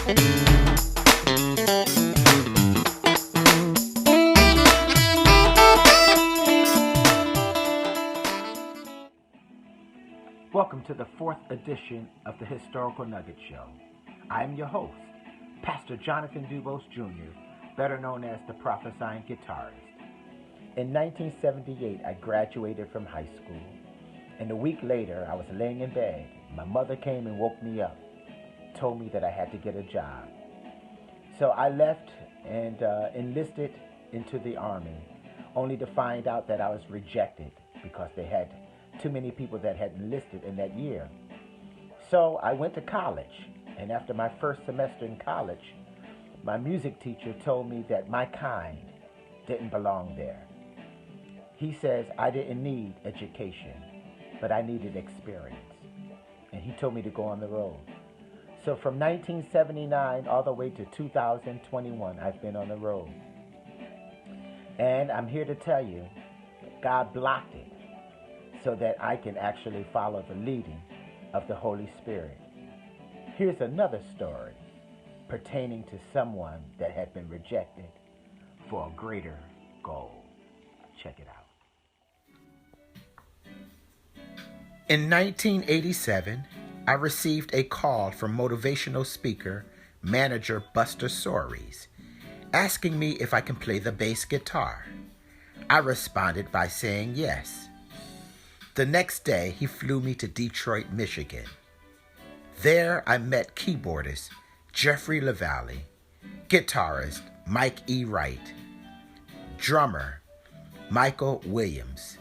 Welcome to the fourth edition of the Historical Nugget Show. I am your host, Pastor Jonathan Dubose Jr., better known as the prophesying guitarist. In 1978, I graduated from high school, and a week later, I was laying in bed. My mother came and woke me up, told me that I had to get a job. So I left and enlisted into the Army, only to find out that I was rejected because they had too many people that had enlisted in that year. So I went to college, and after my first semester in college, my music teacher told me that my kind didn't belong there. He says I didn't need education, but I needed experience. And he told me to go on the road. So from 1979 all the way to 2021, I've been on the road. And I'm here to tell you, God blocked it so that I can actually follow the leading of the Holy Spirit. Here's another story pertaining to someone that had been rejected for a greater goal. Check it out. In 1987, I received a call from motivational speaker, manager Buster Soaries, asking me if I can play the bass guitar. I responded by saying yes. The next day, he flew me to Detroit, Michigan. There, I met keyboardist Jeffrey LaValle, guitarist Mike E. Wright, drummer Michael Williams,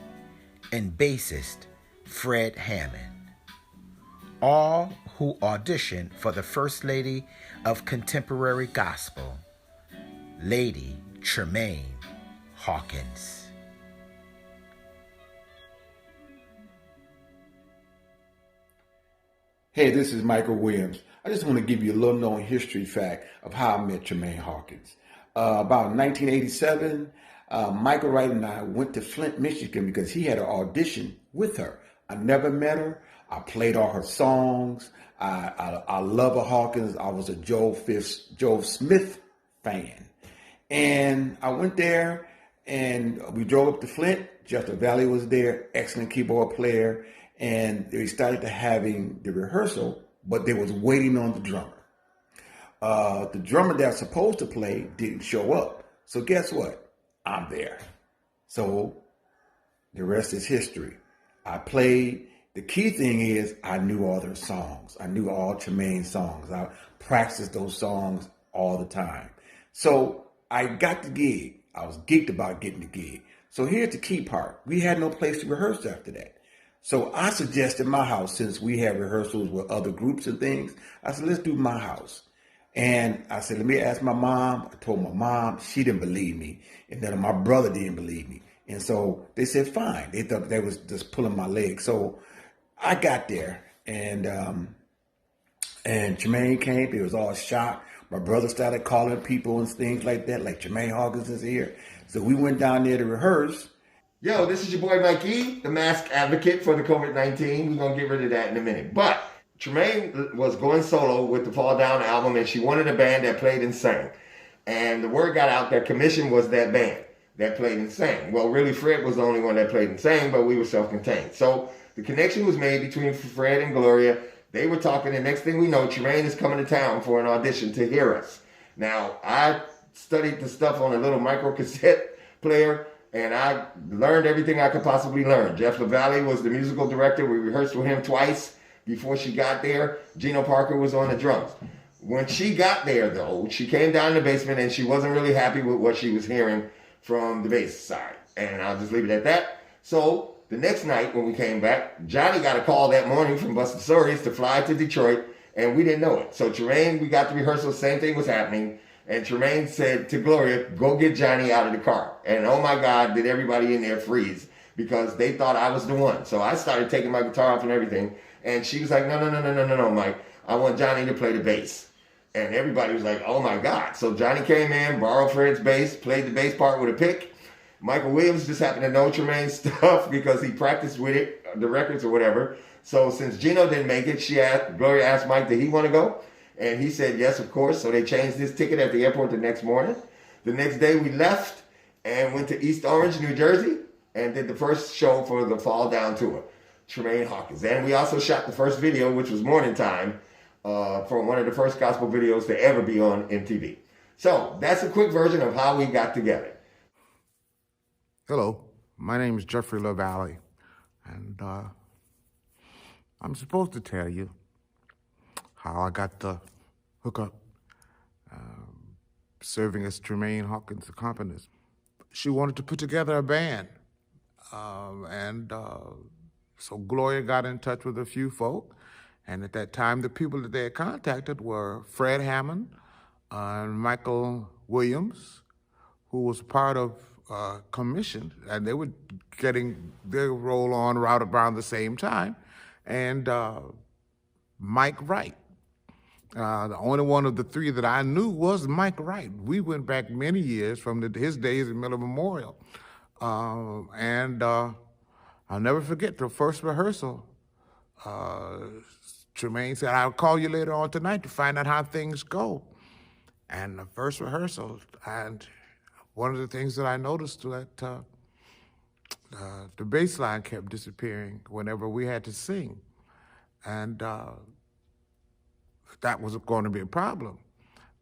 and bassist Fred Hammond, all who auditioned for the First Lady of Contemporary Gospel, Lady Tremaine Hawkins. Hey, this is Michael Williams. I just want to give you a little known history fact of how I met Tremaine Hawkins. About 1987, Michael Wright and I went to Flint, Michigan because he had an audition with her. I never met her. I played all her songs. I love her Hawkins. I was a Joe Smith fan. And I went there and we drove up to Flint. Jeff LaValle was there, excellent keyboard player. And they started to having the rehearsal, but they was waiting on the drummer. The drummer that was supposed to play didn't show up. So guess what? I'm there. So the rest is history. I played. The key thing is I knew all their songs. I knew all Tremaine's songs. I practiced those songs all the time. So I got the gig. I was geeked about getting the gig. So here's the key part. We had no place to rehearse after that. So I suggested my house, since we had rehearsals with other groups and things. I said, let's do my house. And I said, let me ask my mom. I told my mom. She didn't believe me. And then my brother didn't believe me. And so they said, fine. They thought they was just pulling my leg. So I got there, and Tremaine came. He was all shocked. My brother started calling people and things like that, like Tremaine Hawkins is here. So we went down there to rehearse. Yo, this is your boy Mike E, the mask advocate for the COVID-19. We're going to get rid of that in a minute. But Tremaine was going solo with the Fall Down album, and she wanted a band that played and sang. And the word got out that Commission was that band that played and sang. Well, really, Fred was the only one that played and sang, but we were self-contained. So the connection was made between Fred and Gloria. They were talking, and next thing we know, Tremaine is coming to town for an audition to hear us. Now, I studied the stuff on a little micro cassette player, and I learned everything I could possibly learn. Jeff LaValle was the musical director. We rehearsed with him twice before she got there. Gino Parker was on the drums. When she got there, though, she came down in the basement, and she wasn't really happy with what she was hearing from the bass side. And I'll just leave it at that. So the next night when we came back, Johnny got a call that morning from Buster Soaries to fly to Detroit, and we didn't know it. So Tremaine, we got the rehearsal, same thing was happening. And Tremaine said to Gloria, go get Johnny out of the car. And oh my God, did everybody in there freeze, because they thought I was the one. So I started taking my guitar off and everything. And she was like, no, Mike. I want Johnny to play the bass. And everybody was like, oh my God. So Johnny came in, borrowed Fred's bass, played the bass part with a pick. Michael Williams just happened to know Tremaine's stuff because he practiced with it, the records or whatever. So since Gino didn't make it, Gloria asked Mike, did he want to go? And he said, yes, of course. So they changed his ticket at the airport the next morning. The next day we left and went to East Orange, New Jersey, and did the first show for the Fall Down Tour, Tremaine Hawkins. And we also shot the first video, which was Morning Time, from one of the first gospel videos to ever be on MTV. So that's a quick version of how we got together. Hello, my name is Jeffrey LaValle, and I'm supposed to tell you how I got the hookup serving as Tremaine Hawkins' accompanist. She wanted to put together a band, so Gloria got in touch with a few folk, and at that time the people that they had contacted were Fred Hammond and Michael Williams, who was part of Commission, and they were getting their role on right around the same time, and Mike Wright. The only one of the three that I knew was Mike Wright. We went back many years from his days at Miller Memorial. I'll never forget the first rehearsal. Tremaine said, I'll call you later on tonight to find out how things go. And the first rehearsal, and one of the things that I noticed that the bass line kept disappearing whenever we had to sing. And that was going to be a problem.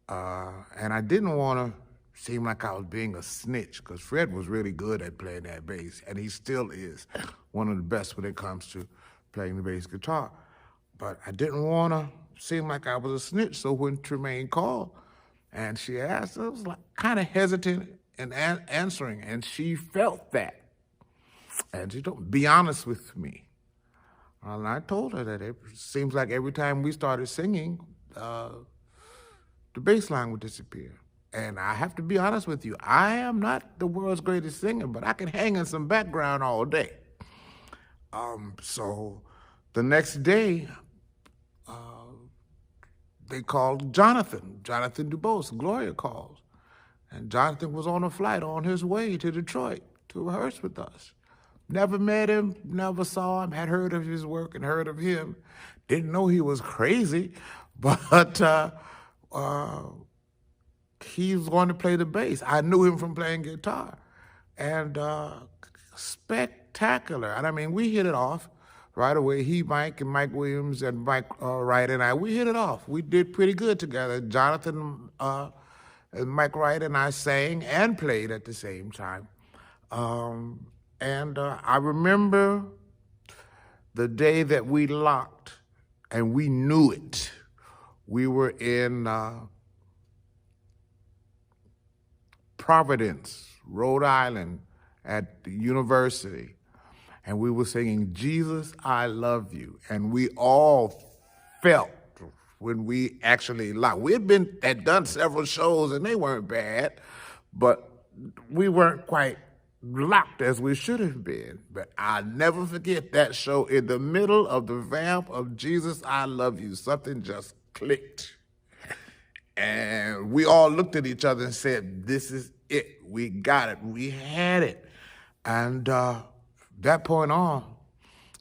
And I didn't want to seem like I was being a snitch, because Fred was really good at playing that bass, and he still is one of the best when it comes to playing the bass guitar. But I didn't want to seem like I was a snitch, so when Tremaine called and she asked, I was like kind of hesitant in answering, and she felt that. And she told me, be honest with me. And I told her that it seems like every time we started singing, the bass line would disappear. And I have to be honest with you, I am not the world's greatest singer, but I can hang in some background all day. So the next day, they called Jonathan Dubose. Gloria called. And Jonathan was on a flight on his way to Detroit to rehearse with us. Never met him, never saw him, had heard of his work and heard of him. Didn't know he was crazy, but he was going to play the bass. I knew him from playing guitar. And spectacular. And I mean, we hit it off right away. Mike Williams and Mike Wright and I, we hit it off. We did pretty good together. Jonathan and Mike Wright and I sang and played at the same time. I remember the day that we locked, and we knew it. We were in Providence, Rhode Island, at the university, and we were singing, Jesus, I Love You. And we all felt when we actually locked. We had done several shows, and they weren't bad, but we weren't quite locked as we should have been. But I'll never forget that show. In the middle of the vamp of Jesus, I Love You, something just clicked. And we all looked at each other and said, this is it. We got it. We had it. And that point on,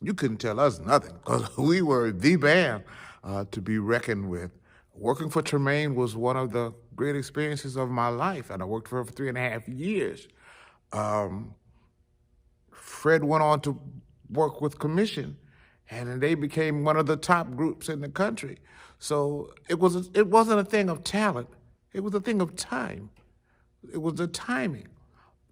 you couldn't tell us nothing, because we were the band to be reckoned with. Working for Tremaine was one of the great experiences of my life, and I worked for her for 3.5 years. Fred went on to work with Commission, and they became one of the top groups in the country. So it wasn't a thing of talent. It was a thing of time. It was the timing.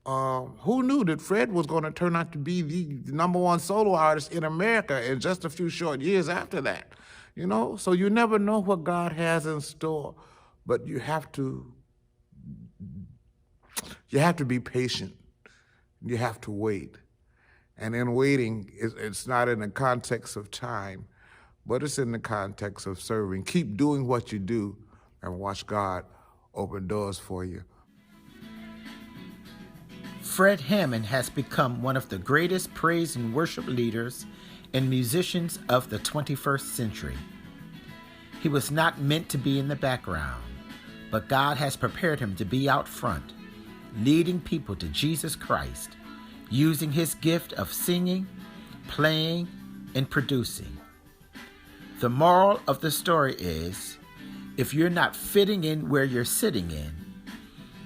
Who knew that Fred was going to turn out to be the #1 solo artist in America in just a few short years after that? You know, so you never know what God has in store, but you have to be patient. You have to wait. And in waiting, it's not in the context of time, but it's in the context of serving. Keep doing what you do and watch God open doors for you. Fred Hammond has become one of the greatest praise and worship leaders and musicians of the 21st century. He was not meant to be in the background, but God has prepared him to be out front, leading people to Jesus Christ, using his gift of singing, playing, and producing. The moral of the story is, If you're not fitting in where you're sitting in,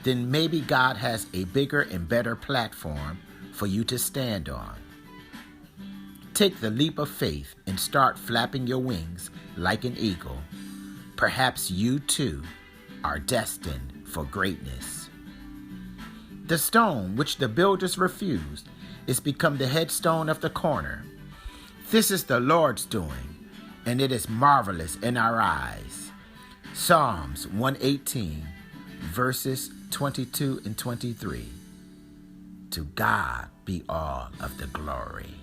then maybe God has a bigger and better platform for you to stand on. Take the leap of faith and start flapping your wings like an eagle. Perhaps you too are destined for greatness. The stone which the builders refused is become the headstone of the corner. This is the Lord's doing, and it is marvelous in our eyes. Psalms 118, verses 22 and 23. To God be all of the glory.